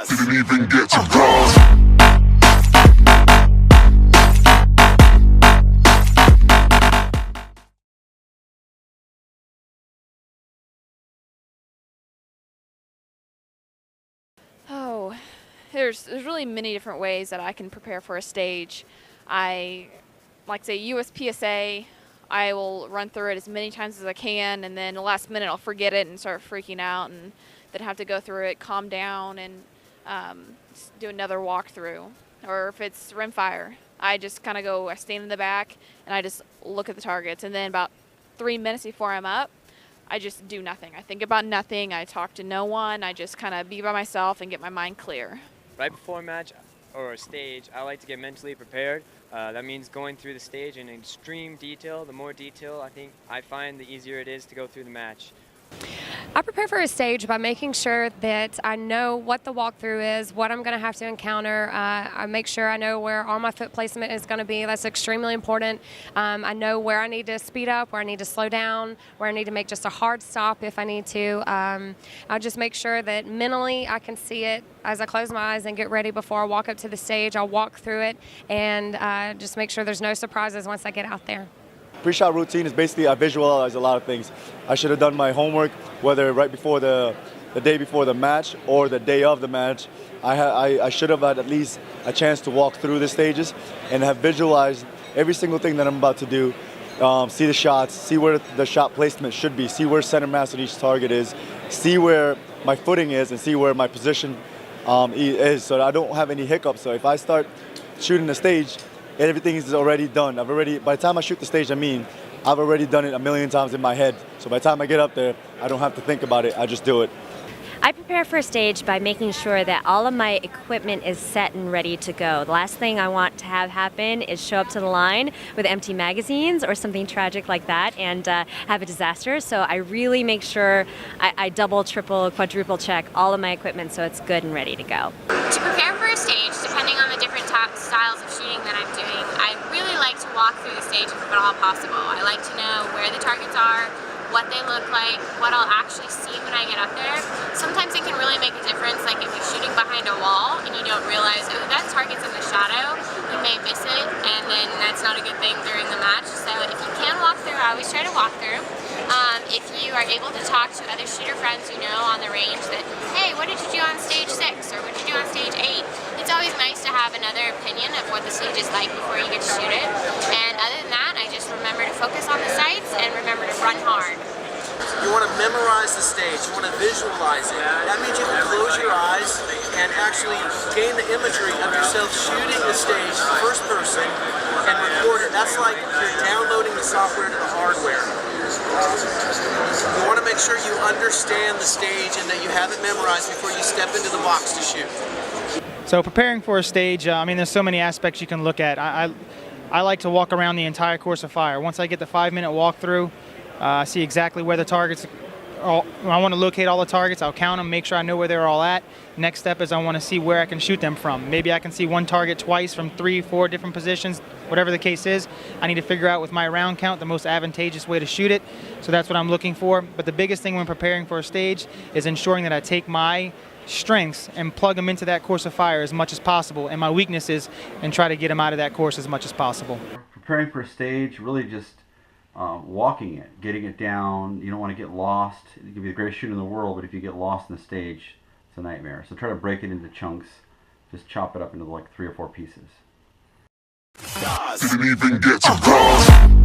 Didn't even get to cross. Oh, there's really many different ways that I can prepare for a stage. I like say USPSA. I will run through it as many times as I can, and then the last minute I'll forget it and start freaking out, and then have to go through it, calm down, and do another walkthrough. Or if it's rimfire, I just kind of go. I stand in the back and I just look at the targets, and then about 3 minutes before I'm up, I just do nothing. I think about nothing. I talk to no one. I just kind of be by myself and get my mind clear. Right before a match or a stage, I like to get mentally prepared. That means going through the stage in extreme detail. The more detail I find, the easier it is to go through the match. I prepare for a stage by making sure that I know what the walkthrough is, what I'm going to have to encounter. I make sure I know where all my foot placement is going to be. That's extremely important. I know where I need to speed up, where I need to slow down, where I need to make just a hard stop if I need to. I just make sure that mentally I can see it as I close my eyes and get ready before I walk up to the stage. I'll walk through it and just make sure there's no surprises once I get out there. Pre-shot routine is basically I visualize a lot of things. I should have done my homework, whether right before the day before the match or the day of the match. I should have had at least a chance to walk through the stages and have visualized every single thing that I'm about to do. See the shots, see where the shot placement should be, see where center mass at each target is, see where my footing is, and see where my position is, so that I don't have any hiccups. So if I start shooting the stage, everything is already done. By the time I shoot the stage, I've already done it a million times in my head. So by the time I get up there, I don't have to think about it. I just do it. I prepare for a stage by making sure that all of my equipment is set and ready to go. The last thing I want to have happen is show up to the line with empty magazines or something tragic like that and have a disaster. So I really make sure I double, triple, quadruple check all of my equipment so it's good and ready to go. To prepare for a stage, depending on the different styles of shooting that I'm doing, I really like to walk through the stage if at all possible. I like to know where the targets are, what they look like, what I'll actually see when I get up there. Sometimes it can really make a difference, like if you're shooting behind a wall and you don't realize, oh, that target's in the shadow, you may miss it, and then that's not a good thing during the match. So if you can walk through, I always try to walk through. If you are able to talk to other shooter friends you know on the range that, hey, what did you do on stage 6 or what did you do on stage 8? It's always nice to have another opinion of what the stage is like before you get to shoot it. And other than that, I just remember to focus on the sights and remember to run hard. You want to memorize the stage, you want to visualize it. That means you can close your eyes and actually gain the imagery of yourself shooting the stage first person and record it. That's like you're downloading the software to the hardware. You want to make sure you understand the stage and that you have it memorized before you step into the box to shoot. So preparing for a stage, there's so many aspects you can look at. I like to walk around the entire course of fire. Once I get the 5-minute walkthrough, I see exactly where the targets are. I want to locate all the targets. I'll count them, make sure I know where they're all at. Next step is I want to see where I can shoot them from. Maybe I can see one target twice from 3, 4 different positions, whatever the case is. I need to figure out with my round count the most advantageous way to shoot it. So that's what I'm looking for. But the biggest thing when preparing for a stage is ensuring that I take my strengths and plug them into that course of fire as much as possible, and my weaknesses, and try to get them out of that course as much as possible. Preparing for a stage, really just walking it, getting it down. You don't want to get lost. You can be the greatest shooter in the world, but if you get lost in the stage, it's a nightmare. So try to break it into chunks. Just chop it up into like 3 or 4 pieces. Didn't even get to cross.